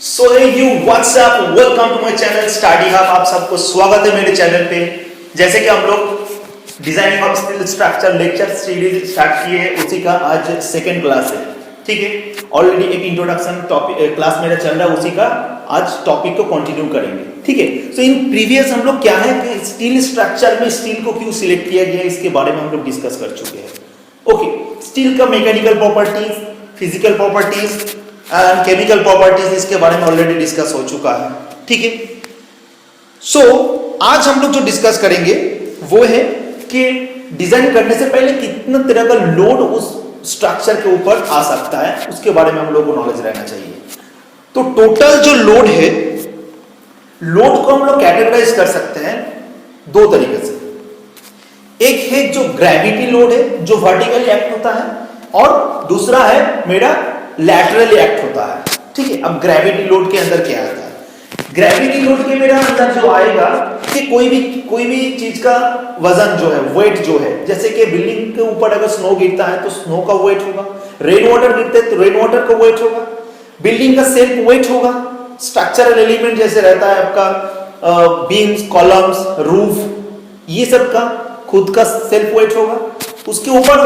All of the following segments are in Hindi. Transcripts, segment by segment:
So hey you what's up welcome to my channel study hub. आप सबको स्वागत है मेरे चैनल पे। जैसे कि हम लोग designing of steel structure lecture series start किए हैं, उसी का आज सेकंड क्लास है। ठीक है, ऑलरेडी एक इंट्रोडक्शन टॉपिक क्लास मेरा चल रहा है, उसी का आज टॉपिक को कंटिन्यू करेंगे। ठीक है, सो इन प्रीवियस हम लोग क्या है कि स्टील स्ट्रक्चर में स्टील को क्यों सिलेक्ट किया गया इसके बारे में हम लोग डिस्कस कर चुके हैं। ओके, स्टील का mechanical properties, physical properties and chemical properties इसके बारे में ऑलरेडी डिस्कस हो चुका है। ठीक है, सो आज हम लोग जो डिस्कस करेंगे वो है कि डिजाइन करने से पहले कितना तरह का लोड उस स्ट्रक्चर के ऊपर आ सकता है, उसके बारे में हम लोग को नॉलेज रहना चाहिए। तो टोटल जो लोड है, लोड को हम लोग कैटेगराइज कर सकते हैं दो तरीके से। एक है जो ग्रेविटी लोड है जो वर्टिकली एक्ट होता है, और दूसरा है मेरा लैटरली एक्ट होता है। ठीक है, अब ग्रेविटी लोड के अंदर क्या आता है? ग्रेविटी लोड के मेरा अंदर जो आएगा कि कोई भी चीज का वजन जो है, वेट जो है, जैसे कि बिल्डिंग के ऊपर अगर स्नो गिरता है तो स्नो का वेट होगा, रेन वाटर गिरते हैं तो रेन वाटर का वेट होगा, बिल्डिंग का सेल्फ वेट होगा, स्ट्रक्चरल एलिमेंट जैसे रहता है आपका बीम्स, कॉलम्स, रूफ, ये सब का खुद का सेल्फ वेट होगा। उसके ऊपर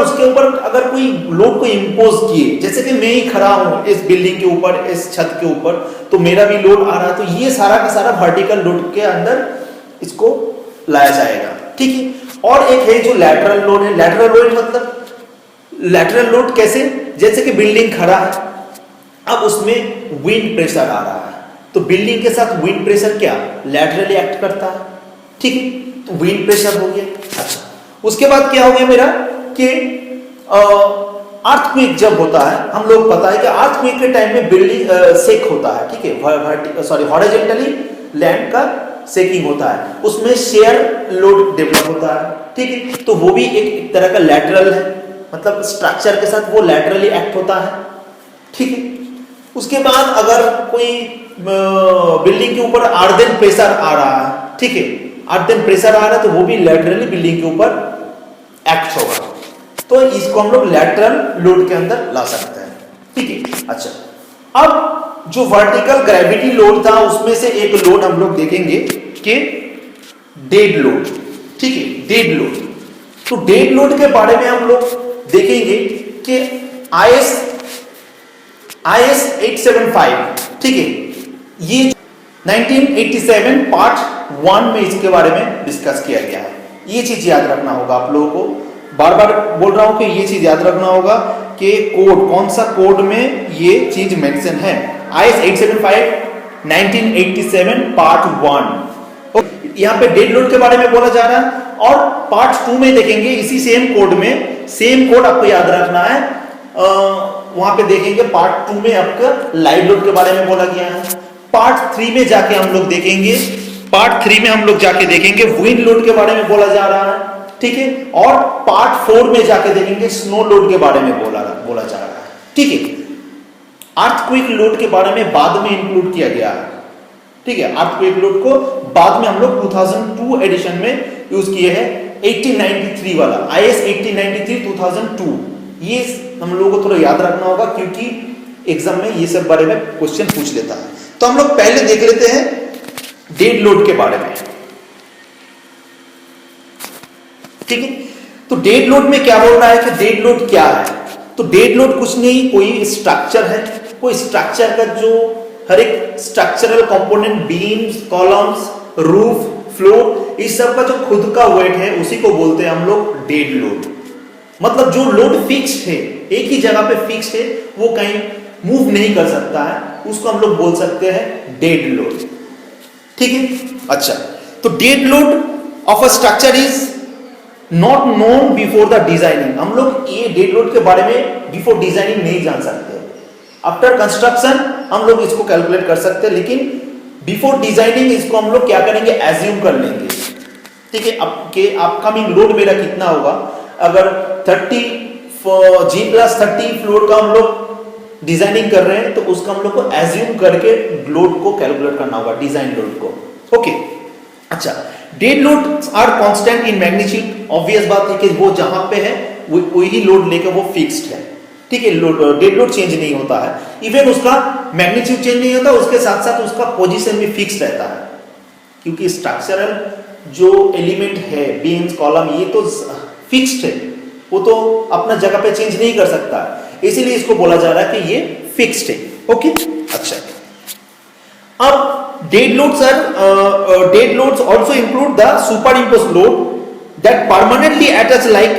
अगर कोई लोड को इंपोज किए, जैसे कि मैं ही खड़ा हूं इस बिल्डिंग के ऊपर, इस छत के ऊपर, तो मेरा भी लोड आ रहा है, तो ये सारा का सारा वर्टिकल लोड के अंदर इसको लाया जाएगा। ठीक है, और एक है जो लैटरल लोड है। लैटरल लोड मतलब लैटरल लोड कैसे? जैसे कि बिल्डिंग खड़ा है, अब उसमें विंड प्रेशर आ रहा है, तो बिल्डिंग के साथ विंड प्रेशर क्या लैटरली एक्ट करता है। ठीक है, तो विंड प्रेशर हो गया। अच्छा, उसके बाद क्या हो गया मेरा कि अर्थक्वेक जब होता है, हम लोग पता है कि अर्थक्वेक के टाइम में बिल्डिंग सेक होता है। ठीक है, हॉरिजॉन्टली लैंड का सेकिंग होता है, उसमें शेयर लोड डेवलप होता है। ठीक है, तो वो भी एक तरह का लैटरल है, मतलब स्ट्रक्चर के साथ वो लैटरली एक्ट होता है। ठीक है, उसके बाद अगर कोई बिल्डिंग के ऊपर अर्दन प्रेशर आ रहा है, ठीक है, अर्दन प्रेशर आ रहा है तो वो भी लैटरली बिल्डिंग के ऊपर एक्ट होगा, तो इसको हम लोग लैटरल लोड के अंदर ला सकते हैं। ठीक है, अच्छा, अब जो वर्टिकल ग्रेविटी लोड था उसमें से एक लोड हम लोग देखेंगे कि डेड लोड। ठीक है, डेड लोड। तो डेड लोड के बारे में हम लोग देखेंगे कि IS 875, ठीक है, ये 1987 पार्ट 1 में इसके बारे में डिस्कस किया गया है। ये चीज याद रखना होगा आप लोगों को, बार बार बोल रहा हूं कि ये चीज याद रखना होगा कि कोड, कौन सा कोड में ये चीज मेंशन है। IS 875 1987 part 1। यहां पे डेड लोड के बारे में बोला जा रहा है, और पार्ट 2 में देखेंगे इसी सेम कोड में, सेम कोड आपको याद रखना है। वहां पे देखेंगे पार्ट 2 में आपका लाइव लोड के बारे में बोला गया है। पार्ट 3 में जाके हम लोग देखेंगे, विंड लोड के बारे में बोला जा रहा है। ठीक है, और पार्ट 4 में जाके देखेंगे स्नो लोड के बारे में बोला जा रहा है। ठीक है, अर्थक्वेक लोड के बारे में बाद में इंक्लूड किया गया है। ठीक है, अर्थक्वेक लोड को बाद में हम लोग 2002 एडिशन में यूज किए हैं, 1893 वाला IS 1893 2002। ये हम लोगों को थोड़ा याद रखना होगा क्योंकि एग्जाम में ये सब बारे में क्वेश्चन पूछ लेता है। तो हम लोग पहले देख लेते हैं डेड लोड के बारे में। ठीक है, तो डेड लोड में क्या बोल रहा है कि डेड लोड क्या है? तो डेड लोड कुछ नहीं, कोई स्ट्रक्चर है, कोई स्ट्रक्चर का जो हर एक structural component, beams, columns, roof, floor, इस सब का जो खुद का वेट है उसी को बोलते हैं हम लोग डेड लोड। मतलब जो लोड फिक्स्ड है, एक ही जगह पे फिक्स्ड है, वो कहीं मूव नहीं कर सकता है, उसको हम लोग बोल सकते हैं डेड लोड। ठीक है, अच्छा, तो dead load of a structure is not known before the designing. हम लोग ये डेड लोड के बारे में बिफोर डिजाइनिंग नहीं जान सकते। आफ्टर कंस्ट्रक्शन हम लोग इसको कैलकुलेट कर सकते हैं, लेकिन बिफोर डिजाइनिंग इसको हम लोग क्या करेंगे, एज्यूम कर लेंगे। ठीक है, अब के अपकमिंग लोड मेरा कितना होगा, अगर 30G+30 फ्लोर का हम लोग डिजाइनिंग कर रहे हैं तो उसका हम लोग को एज्यूम करके लोड को कैलकुलेट करना होगा, डिजाइन लोड को। ओके, अच्छा, dead load are constant in magnitude. Obvious बात है कि वो जहां पे है वही लोड लेकर वो फिक्स्ड है। ठीक है, डेड लोड चेंज नहीं होता है, इवन उसका मैग्नीट्यूड चेंज नहीं होता, उसके साथ साथ उसका पोजीशन भी फिक्स रहता है, क्योंकि स्ट्रक्चरल जो एलिमेंट है बीम्स कॉलम ये तो फिक्स्ड है, वो तो अपना जगह पे चेंज नहीं कर सकता, इसीलिए इसको बोला जा रहा है कि ये फिक्स्ड है। ओके, अच्छा। अब dead loads are dead loads also include the superimposed load that permanently attach like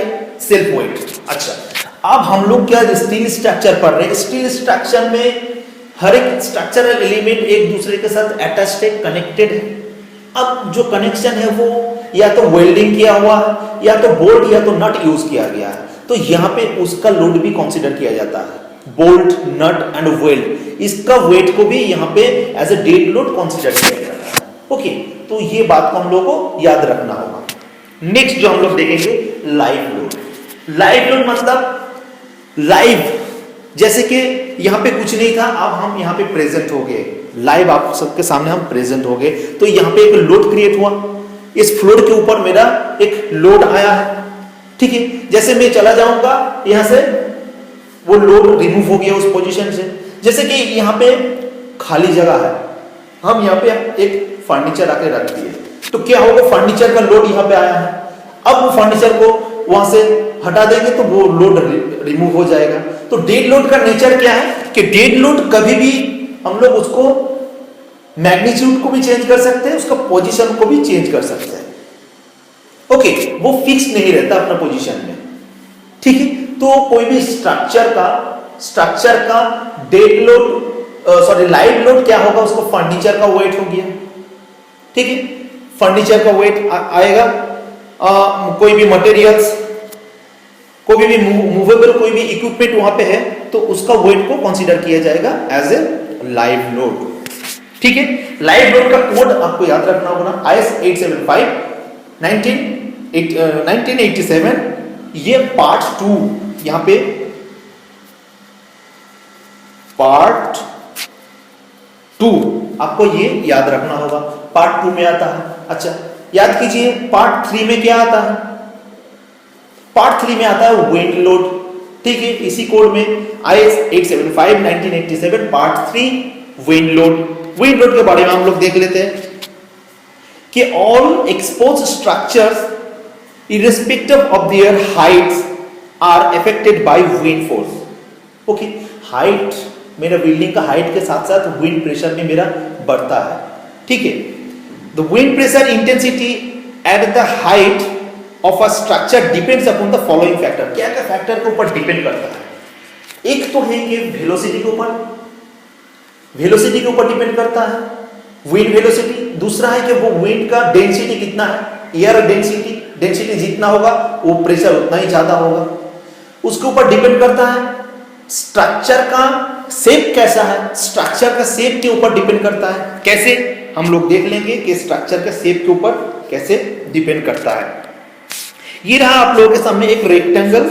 self weight. अच्छा, अब हम लोग क्या स्टील स्ट्रक्चर पढ़ रहे हैं, स्टील स्ट्रक्चर में हर एक स्ट्रक्चरल एलिमेंट एक दूसरे के साथ अटैच्ड है, कनेक्टेड है। अब जो कनेक्शन है वो या तो वेल्डिंग किया हुआ है या तो बोल्ट या तो नट यूज किया गया है, तो यहाँ पे उसका लोड भी कंसीडर किया जाता है, बोल्ट नट एंड वेल्ड, इसका वेट को भी यहाँ पे as a dead load consider किया जाता है। ओके, तो ये बात को हम लोग को याद रखना होगा। नेक्स्ट जो हम लोग देखेंगे लाइव लोड। लाइव लोड मतलब लाइव, जैसे कि यहां पे कुछ नहीं था, अब हम यहां पे प्रेजेंट हो गए, लाइव आप सबके सामने हम प्रेजेंट हो गए, तो यहां पे एक लोड क्रिएट हुआ, इस फ्लोर के ऊपर मेरा एक लोड आया है, ठीक है। जैसे मैं चला जाऊंगा यहां से, वो लोड रिमूव हो गया उस पोजीशन से। जैसे कि यहां पे खाली जगह है, हम यहां पे एक फर्नीचर आके रख दिए, तो क्या होगा, फर्नीचर का लोड यहां पे आया है, अब वो फर्नीचर को वहां से हटा देंगे तो वो लोड रिमूव हो जाएगा। तो डेड लोड का नेचर क्या है कि डेड लोड कभी भी हम लोग उसको मैग्नीट्यूड को भी चेंज कर सकते हैं, उसका पोजीशन को भी चेंज कर सकते हैं। ओके, वो फिक्स नहीं रहता अपना पोजीशन में, ठीक है। तो कोई भी स्ट्रक्चर का डेड लोड लाइव लोड क्या होगा, उसको फर्नीचर का वेट हो गया, ठीक है, फर्नीचर का वेट आएगा, कोई भी मटेरियल्स, कोई भी मूवेबल कोई भी इक्विपमेंट वहां पे है तो उसका वेट को कंसीडर किया जाएगा एज ए लाइव लोड, ठीक है। लाइव लोड का कोड आपको याद रखना होगा ना, IS 875 1987, ये पार्ट 2, यहां पे पार्ट 2 आपको ये याद रखना होगा, पार्ट 2 में आता है। अच्छा, याद कीजिए पार्ट 3 में क्या आता है, पार्ट 3 में आता है विंड लोड, ठीक है। इसी कोड में IS 875 1987 part 3 wind load. Wind load के बारे में हम लोग देख लेते हैं कि all expose structures irrespective of their heights are affected by wind force. Okay, height, मेरा बिल्डिंग का हाइट के साथ साथ विंड प्रेशर भी मेरा बढ़ता है, ठीक है। The wind pressure intensity at the height of a structure depends upon the following factor. क्या क्या फैक्टर के ऊपर डिपेंड करता है, एक तो है कि वेलोसिटी के ऊपर, वेलोसिटी के ऊपर डिपेंड करता है, विंड वेलोसिटी। दूसरा है कि वो विंड का डेंसिटी कितना है, एयर डेंसिटी, डेंसिटी जितना होगा वो प्रेशर उतना ही ज्यादा होगा। उसके ऊपर डिपेंड करता है स्ट्रक्चर का शेप कैसा है, स्ट्रक्चर का शेप के ऊपर डिपेंड करता है। कैसे, हम लोग देख लेंगे कि स्ट्रक्चर के शेप के ऊपर कैसे डिपेंड करता है। ये रहा आप लोगों के सामने एक रेक्टेंगल,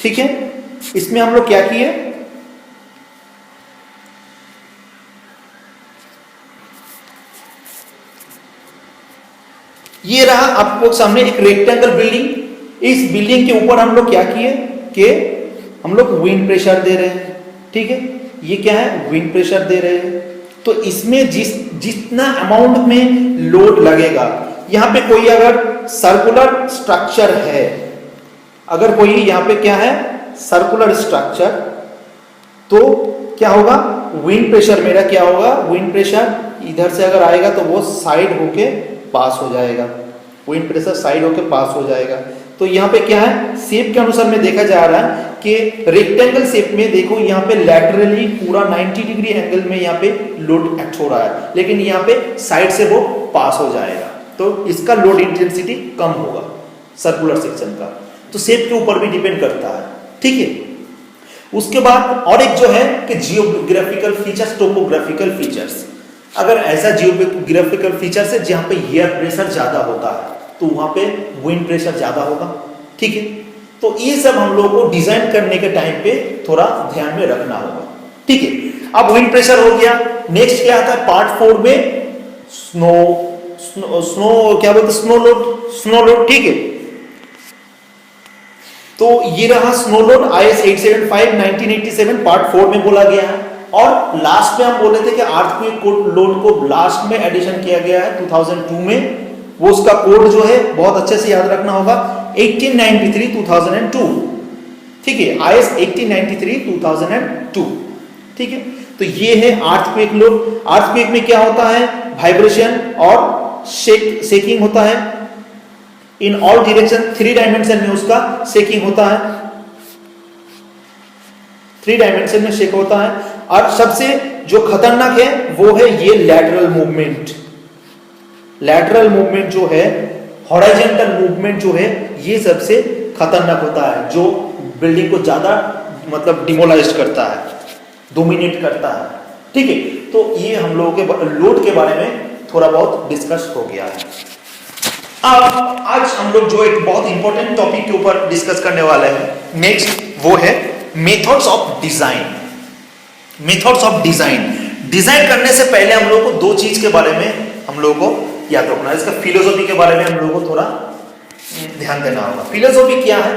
ठीक है। इसमें हम लोग क्या किए, ये रहा आप लोग सामने एक रेक्टेंगल बिल्डिंग। इस बिल्डिंग के ऊपर हम लोग क्या किए कि हम लोग विंड प्रेशर दे रहे हैं, ठीक है। ये क्या है, विंड प्रेशर दे रहे हैं। तो इसमें जितना अमाउंट में लोड लगेगा, यहां पे कोई अगर सर्कुलर स्ट्रक्चर है, अगर कोई यहां पे क्या है सर्कुलर स्ट्रक्चर, तो क्या होगा, विंड प्रेशर मेरा क्या होगा, विंड प्रेशर इधर से अगर आएगा तो वो साइड होके पास हो जाएगा, विंड प्रेशर साइड होके पास हो जाएगा। तो यहाँ पे क्या है, शेप के अनुसार में देखा जा रहा है कि रेक्टेंगल शेप में देखो यहाँ पे लैटरली पूरा 90 डिग्री एंगल में यहाँ पे लोड एक्ट हो रहा है, लेकिन यहाँ पे साइड से वो पास हो जाएगा, तो इसका लोड इंटेंसिटी कम होगा सर्कुलर सेक्शन का। तो शेप के ऊपर भी डिपेंड करता है, ठीक है। उसके बाद और एक जो है कि जियोग्राफिकल फीचर्स, टोपोग्राफिकल फीचर्स। अगर ऐसा जियोग्राफिकल फीचर्स है जहां पे एयर प्रेशर ज्यादा होता है तो वहां पे विंड प्रेशर ज्यादा होगा, ठीक है। तो ये सब हम लोगों को डिजाइन करने के टाइम पे थोड़ा ध्यान में रखना होगा, ठीक है। अब विंड प्रेशर हो गया। नेक्स्ट क्या आता है पार्ट 4 में, स्नो क्या बोलते, स्नो लोड, ठीक है। तो ये रहा स्नो लोड IS 875 1987 पार्ट 4 में बोला गया है। और लास्ट में हम बोले थे कि अर्थक्वेक लोड को लास्ट में एडिशन किया गया है 2002 में। वो उसका कोड जो है बहुत अच्छे से याद रखना होगा, 1893 2002, ठीक है, IS 1893 2002, ठीक है। तो ये है अर्थक्वेक लोड। अर्थक्वेक में क्या होता है, वाइब्रेशन और शेकिंग होता है इन ऑल डायरेक्शन, 3 डायमेंशन में उसका शेकिंग होता है, 3 डायमेंशन में शेक होता है। और सबसे जो खतरनाक है वो है ये लैटरल मूवमेंट। लैटरल मूवमेंट जो है, हॉरिजॉन्टल मूवमेंट जो है, ये सबसे खतरनाक होता है, जो बिल्डिंग को ज्यादा मतलब डिमोलाइज करता है, डोमिनेट करता है, ठीक है। तो ये हम लोगों के लोड के बारे में थोड़ा बहुत डिस्कस हो गया है। अब आज हम लोग जो एक बहुत इंपॉर्टेंट टॉपिक के ऊपर डिस्कस करने वाले हैं नेक्स्ट, वो है methods of design. Methods of design. Design करने से पहले हम लोग को 2 चीज के बारे में हम लोगों को याद रखना है। इसका फिलोसॉफी के बारे में हम लोगों को थोड़ा ध्यान देना होगा। फिलोसॉफी क्या है,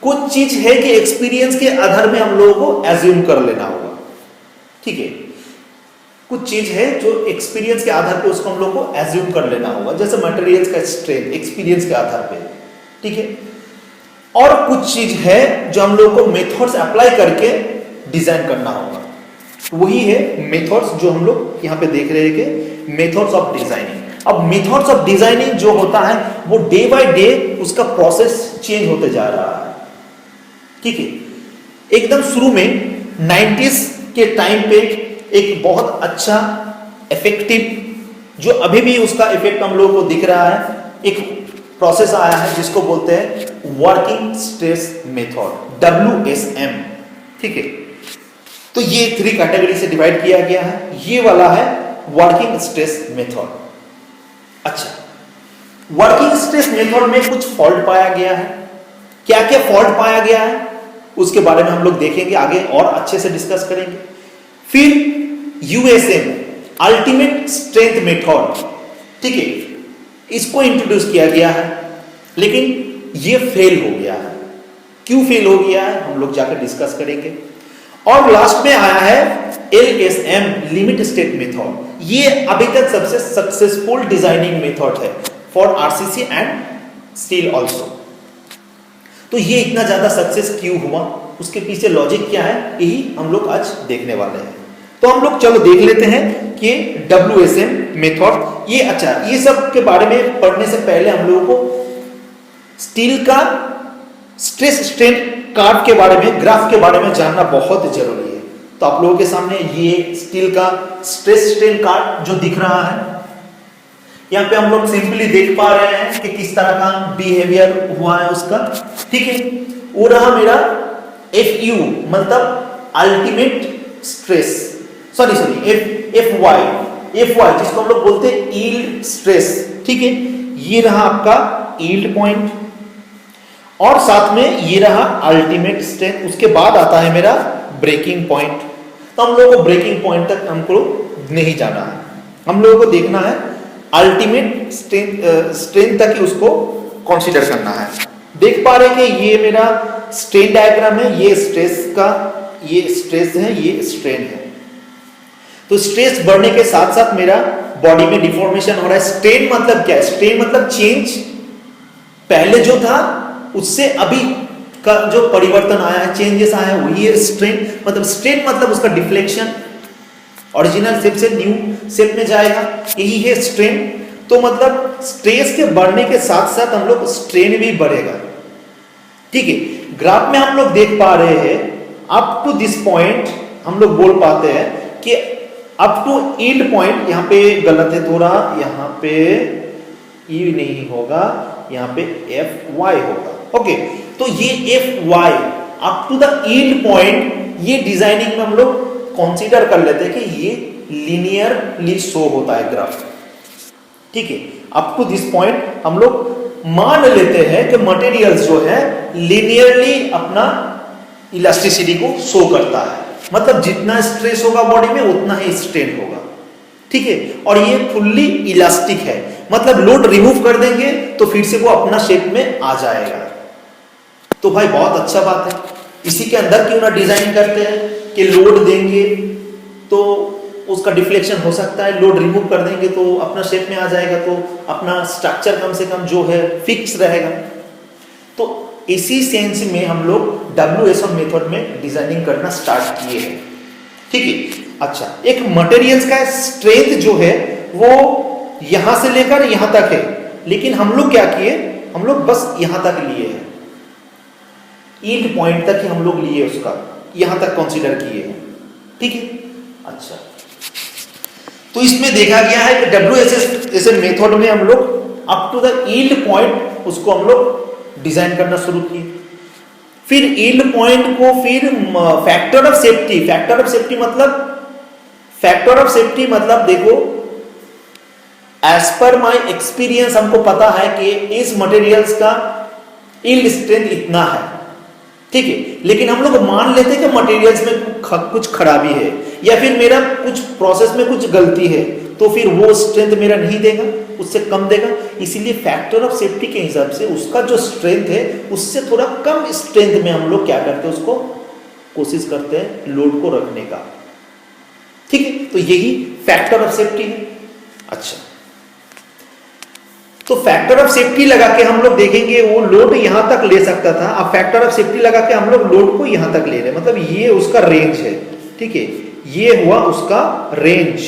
कुछ चीज है कि एक्सपीरियंस के आधार में हम लोगों को एज्यूम कर लेना होगा, ठीक है। कुछ चीज है जो एक्सपीरियंस के आधार पे उसको हम लोग को एज्यूम कर लेना होगा, जैसे मटेरियल्स का स्ट्रेंथ एक्सपीरियंस के आधार पे, ठीक है। और कुछ चीज है जो हम लोग को मेथड्स अप्लाई करके डिजाइन करना होगा, वही है मेथड्स जो हम लोग यहाँ पे देख रहे हैं कि मेथड्स ऑफ डिजाइनिंग। अब मेथड्स ऑफ डिजाइनिंग जो होता है वो डे बाय डे उसका प्रोसेस चेंज होते जा रहा है, ठीक है। एकदम शुरू में 90s के टाइम पे एक बहुत अच्छा इफेक्टिव, जो अभी भी उसका इफेक्ट हम लोगों को दिख रहा है, एक प्रोसेस आया है जिसको बोलते हैं वर्किंग स्ट्रेस मेथड, WSM, ठीक है। तो ये 3 कैटेगरी से डिवाइड किया गया है। ये वाला है वर्किंग स्ट्रेस मेथड। अच्छा, वर्किंग स्ट्रेस मेथड में कुछ फॉल्ट पाया गया है। क्या क्या फॉल्ट पाया गया है उसके बारे में हम लोग देखेंगे, आगे और अच्छे से डिस्कस करेंगे। फिर USM, अल्टीमेट स्ट्रेंथ मेथड, ठीक है, इसको इंट्रोड्यूस किया गया है, लेकिन ये फेल हो गया है। क्यों फेल हो गया है हम लोग जाकर डिस्कस करेंगे। और लास्ट में आया है LSM, लिमिट स्टेट मेथड। ये अभी तक सबसे सक्सेसफुल डिजाइनिंग मेथड है for RCC and steel also. तो ये इतना ज्यादा सक्सेस क्यों हुआ, उसके पीछे लॉजिक क्या है, यही हम लोग आज देखने वाले हैं। तो हम लोग चलो देख लेते हैं कि WSM मेथड ये, अच्छा, ये सब के बारे में पढ़ने से पहले हम लोगों को स्टील का स्ट्रेस स्ट्रेन कार्व के बारे में, ग्राफ के बारे में जानना बहुत जरूरी है। तो आप लोगों के सामने ये स्टील का स्ट्रेस स्ट्रेन कार्व जो दिख रहा है, यहाँ पे हम लोग सिंपली देख पा रहे हैं कि किस तरह का बिहेवियर हुआ है उसका, ठीक है। वो रहा मेरा FU, मतलब अल्टीमेट स्ट्रेस, सॉरी FY, जिसको हम लोग बोलते हैं यील्ड स्ट्रेस, ठीक है। ये रहा आपका यील्ड पॉइंट और साथ में ये रहा अल्टीमेट स्ट्रेंथ। उसके बाद आता है मेरा ब्रेकिंग पॉइंट। तो हम लोगों को ब्रेकिंग पॉइंट तक हमको नहीं जाना है, हम लोगों को देखना है अल्टीमेट स्ट्रेंथ तक ही उसको कंसीडर करना है। देख पा रहे हैं कि ये मेरा स्ट्रेन डायग्राम है, ये स्ट्रेस का, ये स्ट्रेस है, ये स्ट्रेन है। तो स्ट्रेस बढ़ने के साथ साथ मेरा बॉडी में डिफॉर्मेशन हो रहा है। स्ट्रेन मतलब क्या है, स्ट्रेन मतलब चेंज, पहले जो था उससे अभी का जो परिवर्तन आया है, चेंजेस आया है, वही है स्ट्रेन। मतलब स्ट्रेन मतलब उसका डिफ्लेक्शन, ओरिजिनल शेप से न्यू शेप में जाएगा, यही है स्ट्रेन। तो मतलब स्ट्रेस के बढ़ने के साथ साथ हम लोग स्ट्रेन भी बढ़ेगा, ठीक है। ग्राफ में हम लोग देख पा रहे हैं अप टू दिस पॉइंट, हम लोग बोल पाते हैं कि अप टू यील्ड पॉइंट, यहाँ पे गलत है थोड़ा, यहाँ पे E नहीं होगा, यहाँ पे FY होगा, ओके। तो ये FY up to the yield point, ये डिजाइनिंग में हम लोग कंसीडर कर लेते हैं कि ये लीनियरली शो होता है ग्राफ, ठीक है। अप टू दिस पॉइंट हम लोग मान लेते हैं कि मटेरियल्स जो है लीनियरली अपना इलास्टिसिटी को शो करता है, मतलब जितना स्ट्रेस होगा बॉडी में उतना ही स्ट्रेन होगा, ठीक है। और ये फुल्ली इलास्टिक है, मतलब लोड रिमूव कर देंगे तो फिर से वो अपना शेप में आ जाएगा। तो तो भाई बहुत अच्छा बात है, इसी के अंदर क्यों ना डिजाइन करते हैं कि लोड देंगे तो उसका डिफ्लेक्शन हो सकता है, लोड रिमूव कर देंगे तो अपना शेप में आ जाएगा, तो अपना स्ट्रक्चर कम से कम जो है फिक्स रहेगा। तो इसी सेंस में हम लोग WSM मेथड में डिजाइनिंग करना स्टार्ट किए हैं, ठीक है। अच्छा, एक मटेरियल्स का स्ट्रेंथ जो है वो यहां से लेकर यहां तक है, लेकिन हम लोग क्या किए, हम लोग बस यहां तक लिए हैं, ईल्ड पॉइंट तक ही हम लोग लिए, उसका यहां तक कंसीडर किए हैं, ठीक है। अच्छा, तो इसमें देखा गया है कि WSM मेथड में हम लोग up to the yield point उसको हम लोग डिजाइन करना शुरू किए। फिर ईल्ड पॉइंट को फिर factor of safety, factor of safety मतलब देखो, एज पर माय एक्सपीरियंस हमको पता है कि इस मटेरियल्स का ईल्ड स्ट्रेंथ इतना है, ठीक है, लेकिन हम लोग मान लेते हैं कि मटेरियल्स में कुछ खराबी है या फिर मेरा कुछ प्रोसेस में कुछ गलती है, तो फिर वो स्ट्रेंथ मेरा नहीं देगा, उससे कम देगा। इसीलिए फैक्टर ऑफ सेफ्टी के हिसाब से उसका जो स्ट्रेंथ है उससे थोड़ा कम स्ट्रेंथ में हम लोग क्या करते हैं, उसको कोशिश करते हैं लोड को रखने का, ठीक है। तो यही फैक्टर ऑफ सेफ्टी है। अच्छा, तो फैक्टर ऑफ सेफ्टी लगा के हम लोग देखेंगे वो लोड यहां तक ले सकता था, अब फैक्टर ऑफ सेफ्टी लगा के हम लोग लोड को यहां तक ले रहे हैं, मतलब ये उसका रेंज है, ठीक है, ये हुआ उसका रेंज,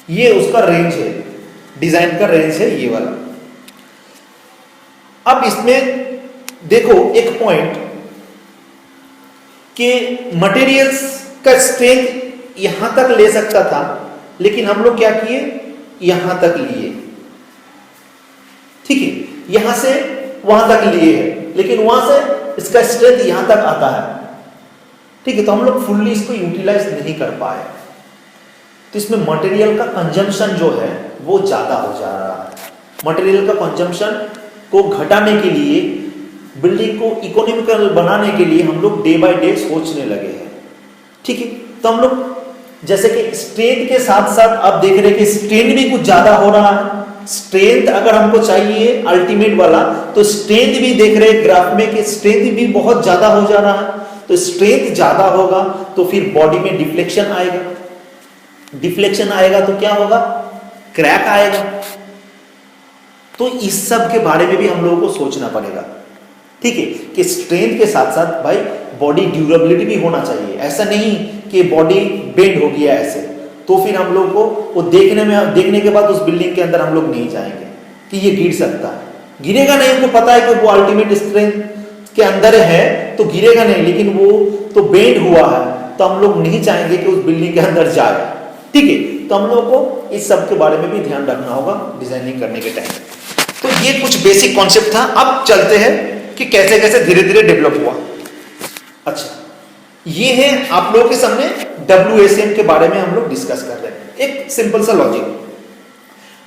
ये उसका रेंज है, डिजाइन का रेंज है ये वाला। अब इसमें देखो एक पॉइंट कि मटेरियल्स का स्ट्रेंथ यहां तक ले सकता था, लेकिन हम लोग क्या किए, यहां तक लिए, ठीक है, यहां से वहां तक लिए है, लेकिन वहां से इसका स्ट्रेंथ यहां तक आता है, ठीक है। तो हम लोग फुल्ली इसको यूटिलाइज नहीं कर पाए, तो इसमें मटेरियल का कंजम्पशन जो है वो ज्यादा हो जा रहा है। मटेरियल का कंजम्पशन को घटाने के लिए, बिल्डिंग को इकोनॉमिकल बनाने के लिए हम लोग डे बाय डे सोचने लगे हैं, ठीक है। तो हम लोग जैसे कि स्ट्रेंथ के साथ साथ अब देख रहे हैं कि स्ट्रेन भी कुछ ज्यादा हो रहा है। स्ट्रेंथ अगर हमको चाहिए अल्टीमेट वाला, तो स्ट्रेंथ भी देख रहे हैं ग्राफ में कि स्ट्रेंथ भी बहुत ज्यादा हो जा रहा है। तो स्ट्रेंथ ज्यादा होगा तो फिर बॉडी में डिफ्लेक्शन आएगा, डिफ्लेक्शन आएगा तो क्या होगा, क्रैक आएगा। तो इस सब के बारे में भी हम लोगों को सोचना पड़ेगा, ठीक है, कि स्ट्रेंथ के साथ साथ भाई बॉडी ड्यूरेबिलिटी भी होना चाहिए। ऐसा नहीं कि बॉडी बेंड हो गया ऐसे, तो फिर हम लोग को वो देखने के बाद उस बिल्डिंग के अंदर हम लोग नहीं जाएंगे कि ये गिर सकता है, गिरेगा नहीं, हमको पता है कि वो अल्टीमेट स्ट्रेंथ के अंदर है तो गिरेगा नहीं, लेकिन वो तो बेंड हुआ है, तो हम लोग नहीं चाहेंगे कि उस बिल्डिंग के अंदर जाए, ठीक है। तो हम लोग को इस सब के बारे में भी ध्यान रखना होगा डिजाइनिंग करने के टाइम। तो ये कुछ बेसिक कॉन्सेप्ट था। अब चलते हैं कि कैसे कैसे धीरे धीरे डेवलप हुआ। अच्छा, ये है आप लोगों के सामने WSM के बारे में हम लोग डिस्कस कर रहे हैं। एक सिंपल सा लॉजिक,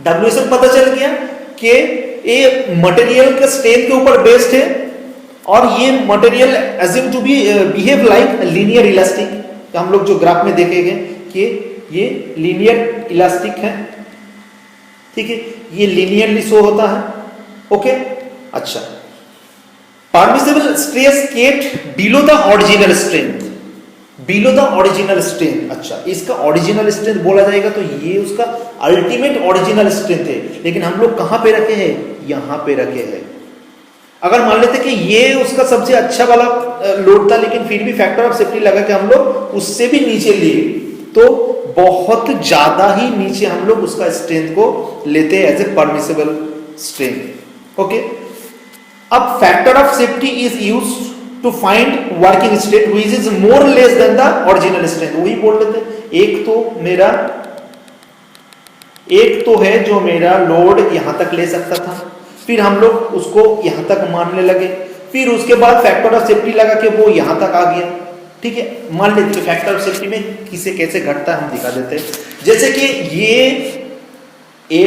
WSM पता चल गया कि ये मटेरियल के स्ट्रेंथ के ऊपर बेस्ड है और ये material assume to be behave like linear elastic. हम लोग जो ग्राफ में देखेंगे कि ये लीनियर इलास्टिक है, ठीक है, ये लीनियरली शो होता है, ओके। अच्छा, permissible stress kept below the original strength, below the original strength. अच्छा, इसका ओरिजिनल स्ट्रेंथ बोला जाएगा तो ये उसका अल्टीमेट ओरिजिनल स्ट्रेंथ है, लेकिन हम लोग कहां पे रखे हैं, यहां पे रखे हैं। अगर मान लेते कि ये उसका सबसे अच्छा वाला लोड था, लेकिन फिर भी फैक्टर ऑफ सेफ्टी लगा के हम लोग उससे भी नीचे लिए, तो बहुत ज्यादा ही नीचे हम लोग उसका स्ट्रेंथ को लेते हैं as a permissible strength, okay. अब factor of safety is used to find working strength which is more less than the original strength. वही बोल लेते हैं, एक तो है जो मेरा लोड यहां तक ले सकता था, फिर हम लोग उसको यहां तक मानने लगे, फिर उसके बाद फैक्टर ऑफ सेफ्टी लगा के वो यहां तक आ गया, ठीक है। मान लेते फैक्टर ऑफ सेफ्टी में किसे कैसे घटता है हम दिखा देते हैं। जैसे कि ये Fe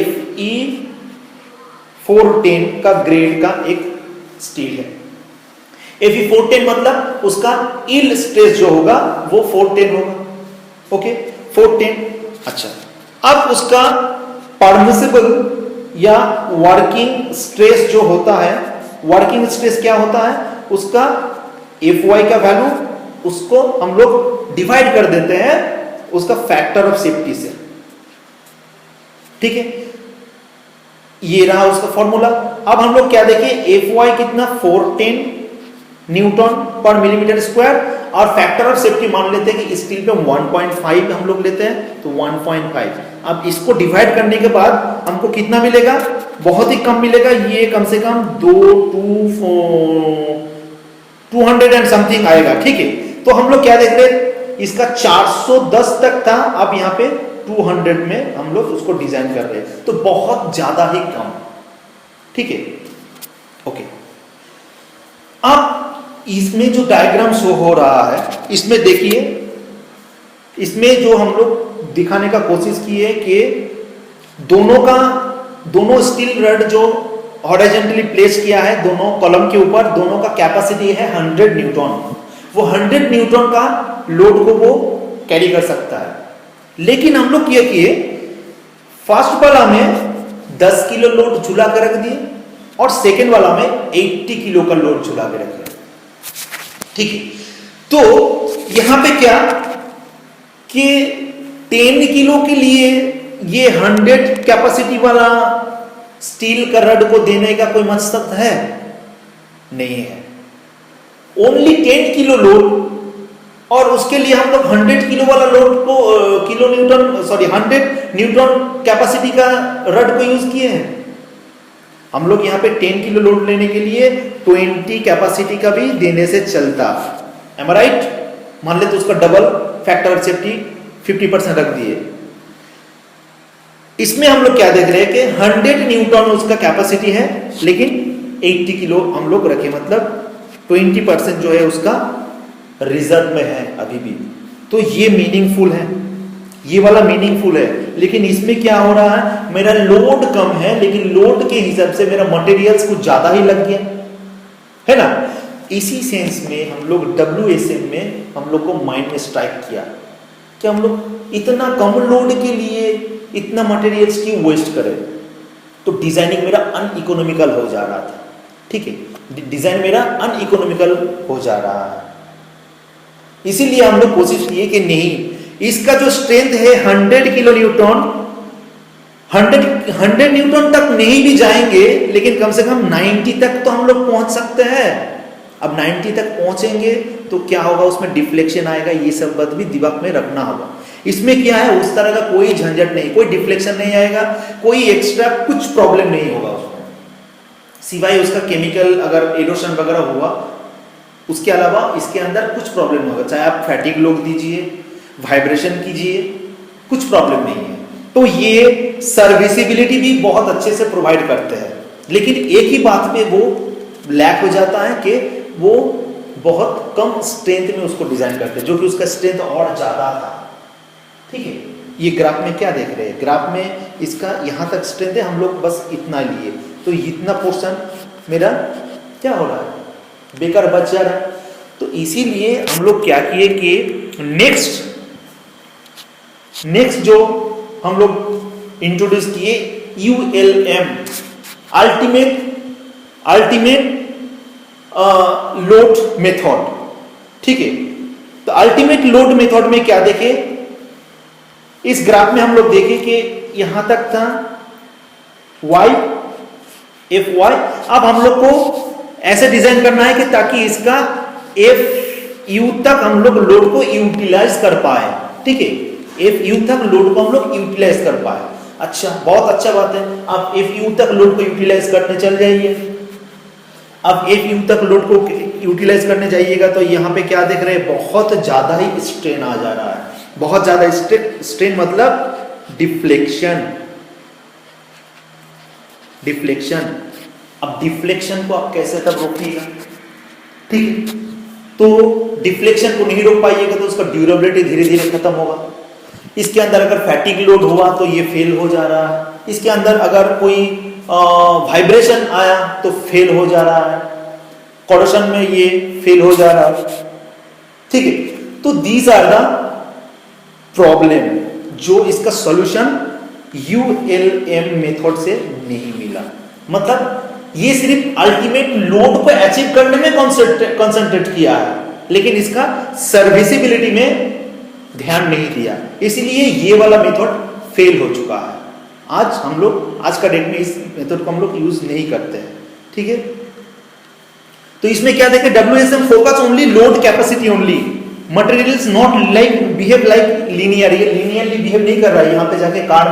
410 का ग्रेड का एक स्टील है। Fe 410 मतलब उसका यील्ड स्ट्रेस जो होगा वो 410 होगा, ओके, 410। अच्छा, अब उसका परमिसिबल या वर्किंग स्ट्रेस जो होता है, वर्किंग स्ट्रेस क्या होता है, उसका Fy का वैल्यू उसको हम लोग डिवाइड कर देते हैं उसका फैक्टर ऑफ सेफ्टी से, ठीक है। ये रहा उसका फॉर्मूला। अब हम लोग क्या देखें, Fy कितना 410 न्यूटन पर मिलीमीटर स्क्वायर और फैक्टर ऑफ सेफ्टी मान लेते हैं कि स्टील पे 1.5 हम लोग लेते हैं तो 1.5। अब इसको डिवाइड करने के बाद हमको कितना मिलेगा, बहुत ही कम मिलेगा, ये कम से कम 200 एंड समथिंग आएगा, ठीक है। तो हम लोग क्या देख रहे हैं, इसका 410 तक था, अब यहाँ पे 200 में हम लोग उसको डिजाइन कर रहे हैं, तो बहुत ज्यादा ही कम, ठीक है, ओके। अब इसमें जो डायग्राम शो हो रहा है इसमें देखिए, इसमें जो हम लोग दिखाने का कोशिश की है कि दोनों स्टील रड जो हॉरिजॉन्टली प्लेस किया है दोनों कॉलम के ऊपर, दोनों का कैपेसिटी है 100 न्यूटन। वो 100 न्यूटन का लोड को वो कैरी कर सकता है। लेकिन हम लोग ये किए, फर्स्ट वाला में 10 किलो लोड झुला कर रख दिए और सेकेंड वाला में 80 किलो का लोड झुला के रखे, ठीक है। तो यहां पे क्या कि 10 किलो के लिए ये 100 कैपेसिटी वाला स्टील का रड को देने का कोई मकसद है नहीं है, ओनली 10 किलो लोड, और उसके लिए हम लोग 100 किलो वाला लोड को 100 न्यूटन कैपेसिटी का रड को यूज किए हैं। हम लोग यहाँ पे 10 किलो लोड लेने के लिए 20 कैपेसिटी का भी देने से चलता, एम आई राइट। मान ले तो उसका डबल फैक्टर ऑफ सेफ्टी 50% रख दिए। इसमें हम लोग क्या देख रहे हैं कि 100 न्यूटन उसका कैपेसिटी है लेकिन 80 किलो हम लोग रखे, मतलब 20% जो है उसका रिजर्व में है अभी भी। तो ये मीनिंगफुल है, ये वाला मीनिंगफुल है। लेकिन इसमें क्या हो रहा है, मेरा लोड कम है लेकिन लोड के हिसाब से मेरा मटेरियल्स कुछ ज्यादा ही लग गया है ना। इसी सेंस में हम लोग WSM में हम लोग को माइंड में स्ट्राइक किया कि हम लोग इतना कम लोड के लिए इतना मटेरियल्स क्यों वेस्ट करें। तो डिजाइनिंग मेरा अनइकोनॉमिकल हो जा रहा था, ठीक है, डिजाइन मेरा अनइकोनॉमिकल हो जा रहा है। इसीलिए हम लोग कोशिश किए कि नहीं, इसका जो स्ट्रेंथ है 100 किलो न्यूटन, 100 न्यूटन तक नहीं भी जाएंगे लेकिन कम से कम 90 तक तो हम लोग पहुंच सकते हैं। अब 90 तक पहुंचेंगे तो क्या होगा, उसमें डिफ्लेक्शन आएगा, ये सब बात भी दिमाग में रखना होगा। इसमें क्या है, उस तरह का कोई झंझट नहीं, कोई डिफ्लेक्शन नहीं आएगा, कोई एक्स्ट्रा कुछ प्रॉब्लम नहीं होगा उसमें, सिवाय उसका केमिकल अगर एरोशन वगैरह हुआ, उसके अलावा इसके अंदर कुछ प्रॉब्लम होगा। चाहे आप फैटिग लोड दीजिए, वाइब्रेशन कीजिए, कुछ प्रॉब्लम नहीं है। तो ये सर्विसिबिलिटी भी बहुत अच्छे से प्रोवाइड करते हैं। लेकिन एक ही बात पे वो लैक हो जाता है कि वो बहुत कम स्ट्रेंथ में उसको डिजाइन करते हैं, जो कि उसका स्ट्रेंथ और ज्यादा था, ठीक है। ये ग्राफ में क्या देख रहे हैं, ग्राफ में इसका यहां तक स्ट्रेंथ है, हम लोग बस इतना लिए, तो इतना पोर्शन मेरा क्या हो रहा है, बेकार बच जा रहा है। तो इसीलिए हम लोग क्या किए कि नेक्स्ट जो हम लोग इंट्रोड्यूस किए ULM, अल्टीमेट लोड मेथड, ठीक है। तो अल्टीमेट लोड मेथड में क्या देखे, इस ग्राफ में हम लोग देखे कि यहां तक था Fy। अब हम लोग को ऐसे डिजाइन करना है कि ताकि इसका Fu तक हम लोग लोड को यूटिलाइज कर पाए, ठीक है, Fu तक लोड को हम लोग यूटिलाइज कर पाए। अच्छा, बहुत अच्छा बात है। आप Fu तक लोड को यूटिलाइज करने चल जाइए। अब Fu तक लोड को यूटिलाइज करने जाइएगा तो यहाँ पे क्या देख रहे हैं, बहुत ज्यादा ही स्ट्रेन आ जा रहा है। बहुत ज्यादा स्ट्रेन मतलब डिफ्लेक्शन। अब डिफ्लेक्शन को आप कैसे तब रोकिएगा, ठीक है। तो डिफ्लेक्शन को नहीं रोक पाइएगा तो उसका ड्यूरेबिलिटी धीरे धीरे खत्म होगा। इसके अंदर अगर फैटिग लोड हुआ तो ये फेल हो जा रहा है। इसके अंदर अगर कोई वाइब्रेशन आया तो फेल हो जा रहा है, कोरोशन में ये फेल हो जा रहा है, ठीक है। तो दीज आर द प्रॉब्लम जो इसका सॉल्यूशन ULM मेथड से नहीं मिला। मतलब ये सिर्फ अल्टीमेट लोड को अचीव करने में कंसंट्रेट किया है, लेकिन इसका सर्विसिबिलिटी में ध्यान नहीं दिया, इसीलिए ये वाला मेथड फेल हो चुका है। आज का डेट में इस मेथड को हम लोग यूज नहीं करते हैं, ठीक है। तो इसमें क्या देखें, WSM focus only load capacity only, materials not like behave like linearly behave नहीं कर रहा है। यहाँ पे जाके कार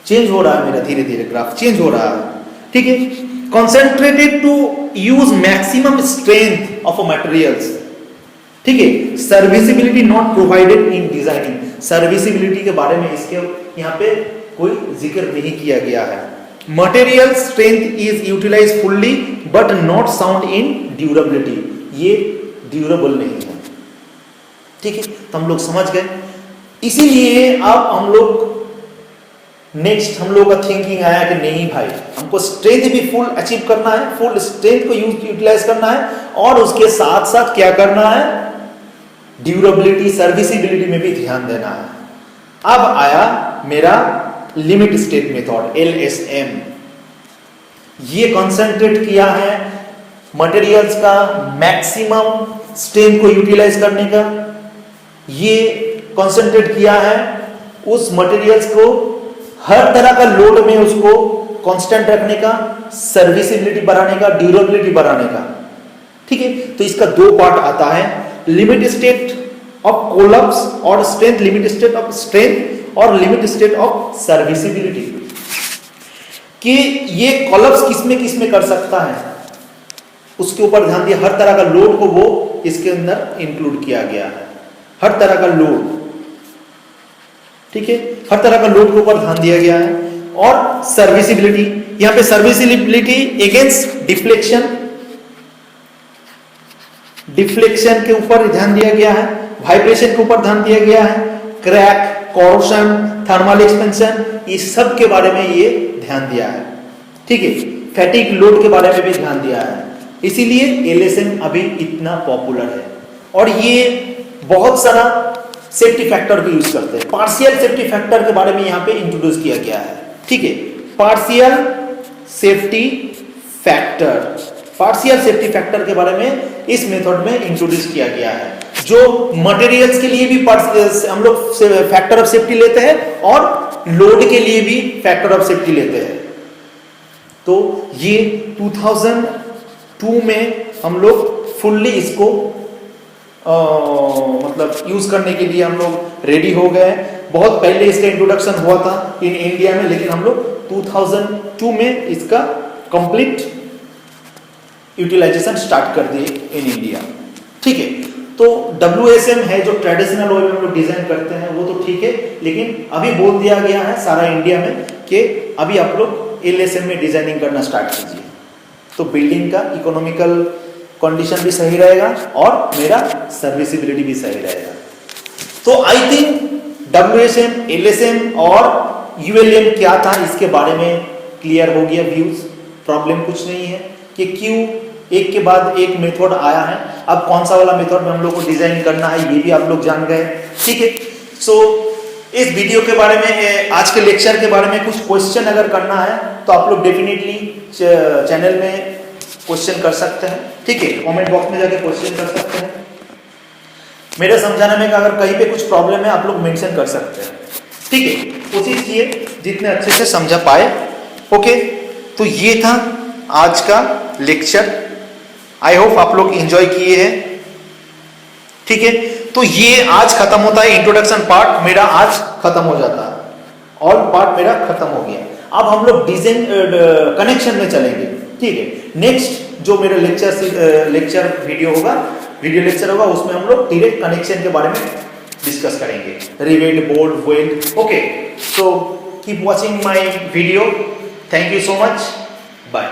चेंज हो रहा है, मेरा धीरे धीरे ग्राफ चेंज हो रहा है, ठीक है। Concentrated to use maximum strength of materials, ठीक है। Serviceability not provided in designing, serviceability के बारे में इसके यहाँ पे कोई जिक्र नहीं किया गया है। Material strength is utilise fully but not sound in durability, ये ड्यूरेबल नहीं है, ठीक है। तो हम लोग समझ गए, इसीलिए अब हम लोग नेक्स्ट हम लोग का थिंकिंग आया कि नहीं भाई, हमको स्ट्रेंथ भी फुल अचीव करना है, फुल स्ट्रेंथ को यूटिलाइज करना है, और उसके साथ साथ क्या करना है, ड्यूरेबिलिटी सर्विसिबिलिटी में भी ध्यान देना है। अब आया मेरा लिमिट स्टेट मेथड LSM, ये कंसंट्रेट किया है मटेरियल्स का मैक्सिमम स्ट्रेंथ को यूटिलाइज करने का, ये कंसंट्रेट किया है उस मटेरियल्स को हर तरह का लोड में उसको कांस्टेंट रखने का, सर्विसिबिलिटी बढ़ाने का, ड्यूरेबिलिटी बढ़ाने का, ठीक है। तो इसका दो पार्ट आता है, लिमिट स्टेट ऑफ कोलैप्स और strength, limit state of strength और लिमिट स्टेट ऑफ सर्विसिबिलिटी, कि ये कोलैप्स किसमें कर सकता है, उसके ऊपर ध्यान दिया। हर तरह का लोड को वो इसके अंदर इंक्लूड किया गया है, हर तरह का लोड, ठीक है, हर तरह का लोड के ऊपर ध्यान दिया गया है। और सर्विसिबिलिटी, यहां पे सर्विसिबिलिटी अगेंस्ट डिफ्लेक्शन के ऊपर ध्यान दिया गया है, वाइब्रेशन के ऊपर ध्यान दिया गया है, क्रैक, कोरोशन, थर्मल एक्सपेंशन, इस सब के बारे में ये ध्यान दिया है, ठीक है। फैटिग लोड के बारे में भी ध्यान दिया है, इसीलिए LSM अभी इतना पॉपुलर है। और ये बहुत सारा सेफ्टी फैक्टर को यूज करते हैं। पार्शियल सेफ्टी फैक्टर के बारे में यहाँ पे इंट्रोड्यूस किया गया है, ठीक है। पार्शियल सेफ्टी फैक्टर के बारे में इस मेथड में इंट्रोड्यूस किया गया है, जो मटेरियल्स के लिए भी हम लोग फैक्टर ऑफ सेफ्टी लेते हैं और लोड के लिए भी फैक्टर ऑफ सेफ्टी लेते हैं। तो ये 2002 में हम लोग फुल्ली इसको मतलब यूज करने के लिए हम लोग रेडी हो गए। बहुत पहले इसका इंट्रोडक्शन हुआ था इन इंडिया में, लेकिन हम लोग 2002 में इसका कंप्लीट यूटिलाइजेशन स्टार्ट कर दिए इन इंडिया, ठीक है। तो WSM है जो ट्रेडिशनल वे में हम लोग डिजाइन करते हैं, वो तो ठीक है, लेकिन अभी बोल दिया गया है सारा इंडिया में कि अभी आप लोग LSM में डिजाइनिंग करना स्टार्ट कीजिए, तो बिल्डिंग का इकोनॉमिकल कंडीशन भी सही रहेगा और मेरा सर्विसिबिलिटी भी सही रहेगा। तो आई थिंक WSM, LSM और ULM क्या था इसके बारे में क्लियर हो गया व्यूज। प्रॉब्लम कुछ नहीं है कि क्यों एक के बाद एक मेथड आया है, अब कौन सा वाला मेथड में हम लोग को डिजाइन करना है ये भी आप लोग जान गए, ठीक है। सो इस वीडियो के बारे में, आज के लेक्चर के बारे में कुछ क्वेश्चन अगर करना है तो आप लोग डेफिनेटली चैनल में क्वेश्चन कर सकते हैं, ठीक है। कमेंट बॉक्स में जाके क्वेश्चन कर सकते हैं। मेरे समझाने में अगर कहीं पे कुछ प्रॉब्लम है आप लोग मेंशन कर सकते हैं, ठीक है। कोशिश किए जितने अच्छे से समझा पाए, ओके। तो ये था आज का लेक्चर, आई होप आप लोग एंजॉय किए हैं, ठीक है। तो ये आज खत्म होता है, इंट्रोडक्शन पार्ट मेरा आज खत्म हो जाता है, ऑल पार्ट मेरा खत्म हो गया। अब हम लोग डिजाइन कनेक्शन में चलेंगे, ठीक है। नेक्स्ट जो मेरा लेक्चर वीडियो लेक्चर होगा उसमें हम लोग डायरेक्ट कनेक्शन के बारे में डिस्कस करेंगे, rivet, bolt, weld, okay. So keep watching my video, thank you so much, bye.